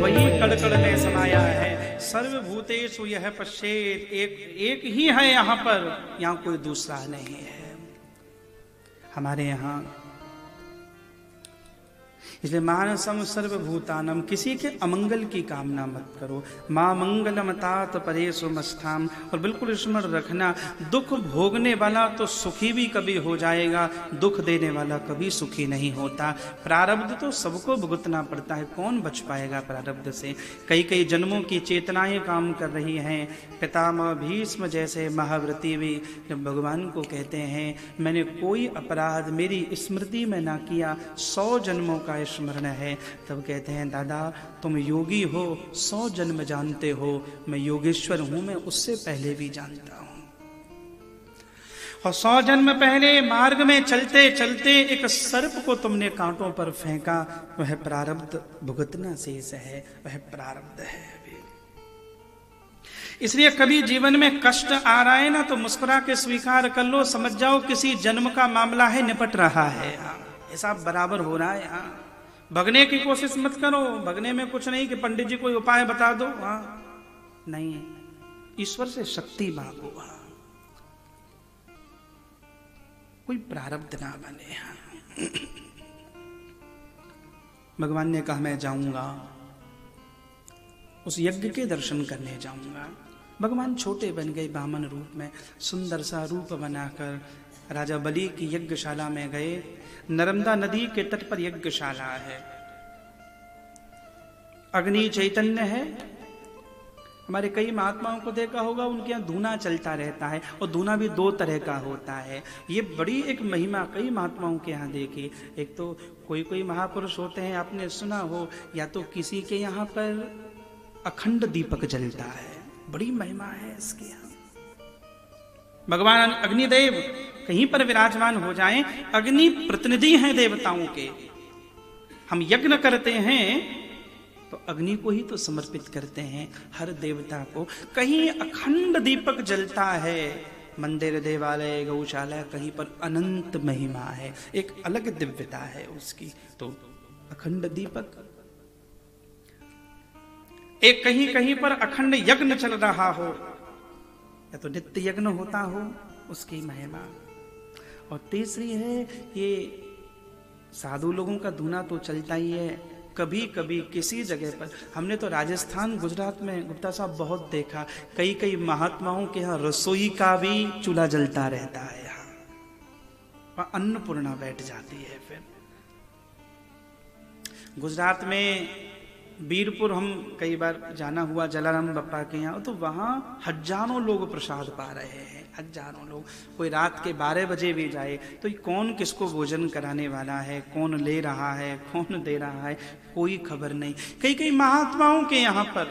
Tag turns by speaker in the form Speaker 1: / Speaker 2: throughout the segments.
Speaker 1: वही कड़कड़ में समाया है। सर्वभूतेषु यह पश्येत, एक ही है यहाँ पर, यहाँ कोई दूसरा नहीं है। हमारे यहाँ इसलिए मानसम सर्वभूतानम, किसी के अमंगल की कामना मत करो। मां मंगलम तात परेषु मस्थाम, और बिल्कुल स्मरण रखना, दुख भोगने वाला तो सुखी भी कभी हो जाएगा, दुख देने वाला कभी सुखी नहीं होता। प्रारब्ध तो सबको भुगतना पड़ता है, कौन बच पाएगा प्रारब्ध से। कई कई जन्मों की चेतनाएं काम कर रही हैं। पितामह भीष्म जैसे महाव्रती भी जब भगवान को कहते हैं मैंने कोई अपराध मेरी स्मृति में ना किया, 100 जन्मों का स्मरण है, तब कहते हैं दादा तुम योगी हो, 100 जन्म जानते हो, मैं योगेश्वर हूं, मैं उससे पहले भी जानता हूं। और 100 जन्म पहले मार्ग में चलते चलते एक सर्प को तुमने कांटों पर फेंका, वह प्रारब्ध भुगतना शेष है, वह प्रारब्ध है। इसलिए कभी जीवन में कष्ट आ रहा है ना, तो मुस्कुरा के स्वीकार कर लो, समझ जाओ किसी जन्म का मामला है, निपट रहा है, हिसाब बराबर हो रहा है। हाँ, भगने की कोशिश मत करो, भगने में कुछ नहीं कि पंडित जी कोई उपाय बता दो, हाँ नहीं, ईश्वर से शक्ति मांगो, हाँ कोई प्रारब्ध ना बने। हाँ भगवान ने कहा मैं जाऊंगा, उस यज्ञ के दर्शन करने जाऊंगा। भगवान छोटे बन गए, बामन रूप में, सुंदर सा रूप बनाकर राजा बलि की यज्ञशाला में गए। नर्मदा नदी के तट पर यज्ञशाला है, अग्नि चैतन्य है। हमारे कई महात्माओं को देखा होगा, उनके यहाँ धूना चलता रहता है, और धूना भी 2 तरह का होता है। ये बड़ी एक महिमा कई महात्माओं के यहाँ देखी। एक तो कोई महापुरुष होते हैं, आपने सुना हो, या तो किसी के यहाँ पर अखंड दीपक जलता है, बड़ी महिमा है इसके यहाँ। भगवान अग्निदेव कहीं पर विराजमान हो जाएं, अग्नि प्रतिनिधि हैं देवताओं के। हम यज्ञ करते हैं तो अग्नि को ही तो समर्पित करते हैं, हर देवता को। कहीं अखंड दीपक जलता है, मंदिर देवालय गौशाला, कहीं पर अनंत महिमा है, एक अलग दिव्यता है उसकी। तो अखंड दीपक, एक कहीं कहीं पर अखंड यज्ञ चल रहा हो, या तो नित्य यज्ञ होता हो, उसकी महिमा। और तीसरी है ये साधु लोगों का धूना तो चलता ही है, कभी कभी किसी जगह पर। हमने तो राजस्थान गुजरात में गुप्ता साहब बहुत देखा, कई कई महात्माओं के यहाँ रसोई का भी चूल्हा जलता रहता है, यहाँ अन्नपूर्णा बैठ जाती है। फिर गुजरात में वीरपुर हम कई बार जाना हुआ जलाराम बापा के यहाँ, तो वहाँ हजारों लोग प्रसाद पा रहे हैं, हजारों लोग। कोई रात के 12 बजे भी जाए तो कौन किसको भोजन कराने वाला है, कौन ले रहा है, कौन दे रहा है, कोई खबर नहीं। कई कई महात्माओं के यहाँ पर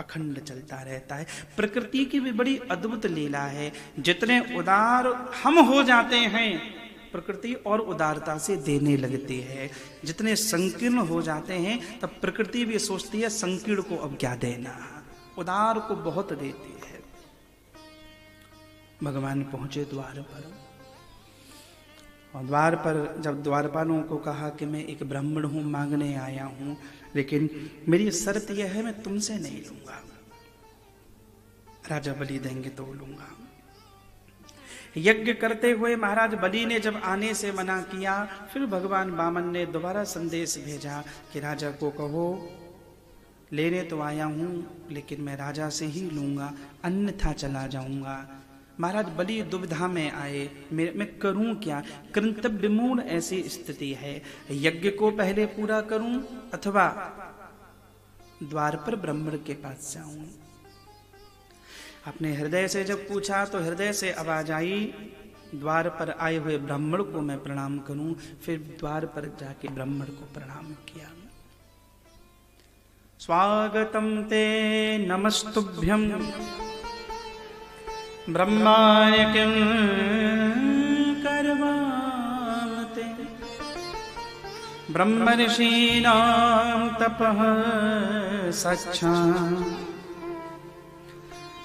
Speaker 1: अखंड चलता रहता है। प्रकृति की भी बड़ी अद्भुत लीला है, जितने उदार हम हो जाते हैं प्रकृति और उदारता से देने लगती है, जितने संकीर्ण हो जाते हैं तब प्रकृति भी सोचती है संकीर्ण को अब क्या देना, उदार को बहुत देती है। भगवान पहुंचे द्वार पर, और द्वार पर जब द्वारपालों को कहा कि मैं एक ब्राह्मण हूं, मांगने आया हूं, लेकिन मेरी शर्त यह है मैं तुमसे नहीं लूंगा, राजा बलि देंगे तो लूंगा। यज्ञ करते हुए महाराज बलि ने जब आने से मना किया, फिर भगवान वामन ने दोबारा संदेश भेजा कि राजा को कहो लेने तो आया हूं, लेकिन मैं राजा से ही लूंगा, अन्यथा चला जाऊंगा। महाराज बलि दुविधा में आए, मैं करूं क्या, कर्तव्य मूढ़ ऐसी स्थिति है, यज्ञ को पहले पूरा करूं अथवा द्वार पर ब्राह्मण के पास जाऊं। अपने हृदय से जब पूछा तो हृदय से आवाज आई, द्वार पर आए हुए ब्राह्मण को मैं प्रणाम करूं। फिर द्वार पर जाके ब्राह्मण को प्रणाम किया। स्वागतम ते नमस्तुभ्यं ब्रह्माय किं करवामते ब्रह्मर्षीणां तपः सच्छां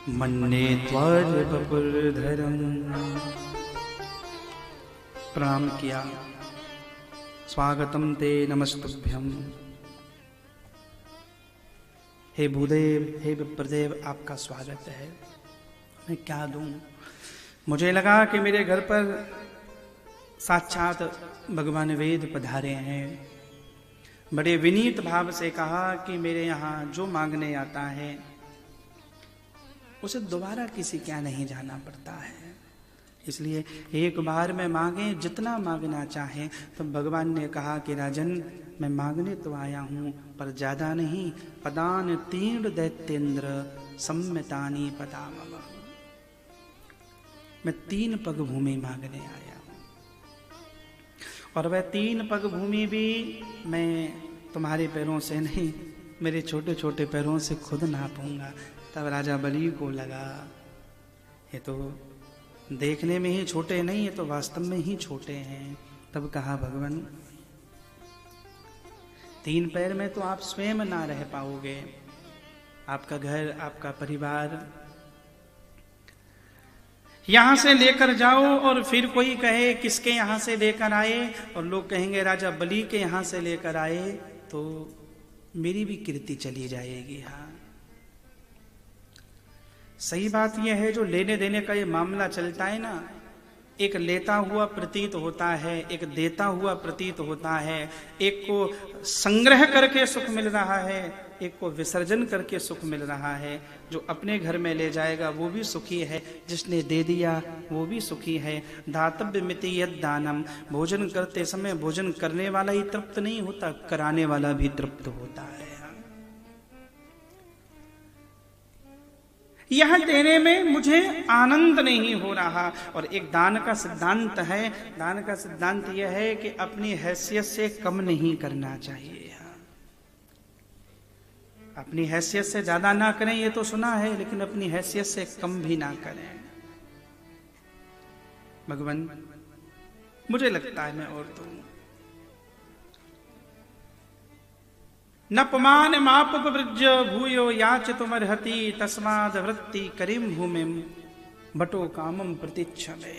Speaker 1: मन्ये त्वाजबपुरधरं। प्रणाम किया। स्वागतम ते नमस्तुभ्यं। हे भूदेव, हे विप्रदेव, आपका स्वागत है। मैं क्या दूं? मुझे लगा कि मेरे घर पर साक्षात भगवान वेद पधारे हैं। बड़े विनीत भाव से कहा कि मेरे यहाँ जो मांगने आता है उसे दोबारा किसी क्या नहीं जाना पड़ता है, इसलिए एक बार में मांगे जितना मांगना चाहे। तो भगवान ने कहा कि राजन, मैं मांगने तो आया हूँ पर ज्यादा नहीं। पदान तीर्ण दैत्येंद्र सम्मितानी पदामम, मैं 3 पग भूमि मांगने आया हूँ, और वह 3 पग भूमि भी मैं तुम्हारे पैरों से नहीं, मेरे छोटे छोटे पैरों से खुद नापूंगा। तब राजा बलि को लगा ये तो देखने में ही छोटे नहीं, ये तो वास्तव में ही छोटे हैं। तब कहा भगवान, 3 पैर में तो आप स्वयं ना रह पाओगे, आपका घर, आपका परिवार यहां से लेकर जाओ और फिर कोई कहे किसके यहां से लेकर आए, और लोग कहेंगे राजा बलि के यहां से लेकर आए, तो मेरी भी कीर्ति चली जाएगी। हाँ, सही बात यह है, जो लेने देने का ये मामला चलता है ना, एक लेता हुआ प्रतीत होता है, एक देता हुआ प्रतीत होता है। एक को संग्रह करके सुख मिल रहा है, एक को विसर्जन करके सुख मिल रहा है। जो अपने घर में ले जाएगा वो भी सुखी है, जिसने दे दिया वो भी सुखी है। दातव्य मिति यद दानम, भोजन करते समय भोजन करने वाला ही तृप्त नहीं होता, कराने वाला भी तृप्त होता है। यह देने में मुझे आनंद नहीं हो रहा। और एक दान का सिद्धांत है, दान का सिद्धांत यह है कि अपनी हैसियत से कम नहीं करना चाहिए। अपनी हैसियत से ज्यादा ना करें ये तो सुना है, लेकिन अपनी हैसियत से कम भी ना करें। भगवान, मुझे लगता है मैं और दूं। न पमान मापुपवृज भूयो याचितुमर्हति, तस्माद वृत्ति करिम भूमिम बटो कामम प्रतीक्षमे।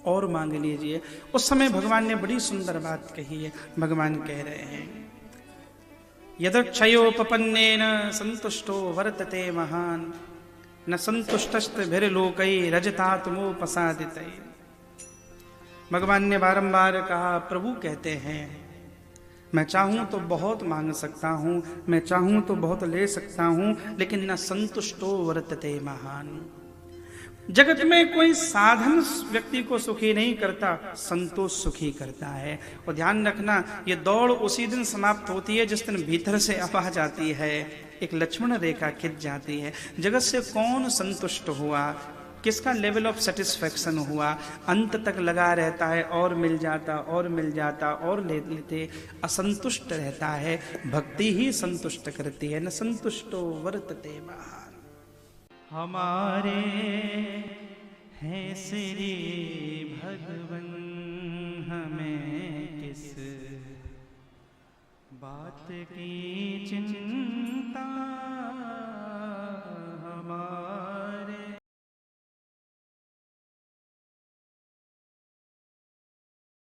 Speaker 1: और मांग लीजिए। उस समय भगवान ने बड़ी सुंदर बात कही है। भगवान कह रहे हैं, यदक्षयोपपन्नेन संतुष्टो वर्तते महान, न संतुष्टस्त्भिर्लोकै रजतात्मोपसादितै। भगवान ने बारंबार कहा, प्रभु कहते हैं मैं चाहूं तो बहुत मांग सकता हूं, मैं चाहूं तो बहुत ले सकता हूं, लेकिन न संतुष्टो वर्तते महान। जगत में कोई साधन व्यक्ति को सुखी नहीं करता, संतोष सुखी करता है। और ध्यान रखना, ये दौड़ उसी दिन समाप्त होती है जिस दिन भीतर से आवाज आती है, एक लक्ष्मण रेखा खिंच जाती है। जगत से कौन संतुष्ट हुआ, किसका लेवल ऑफ सेटिस्फैक्शन हुआ, अंत तक लगा रहता है और मिल जाता और मिल जाता और ले लेते, असंतुष्ट रहता है। भक्ति ही संतुष्ट करती है। न संतुष्टो वर्तते महान। हमारे हैं श्री भगवन, हमें किस बात की चिंता।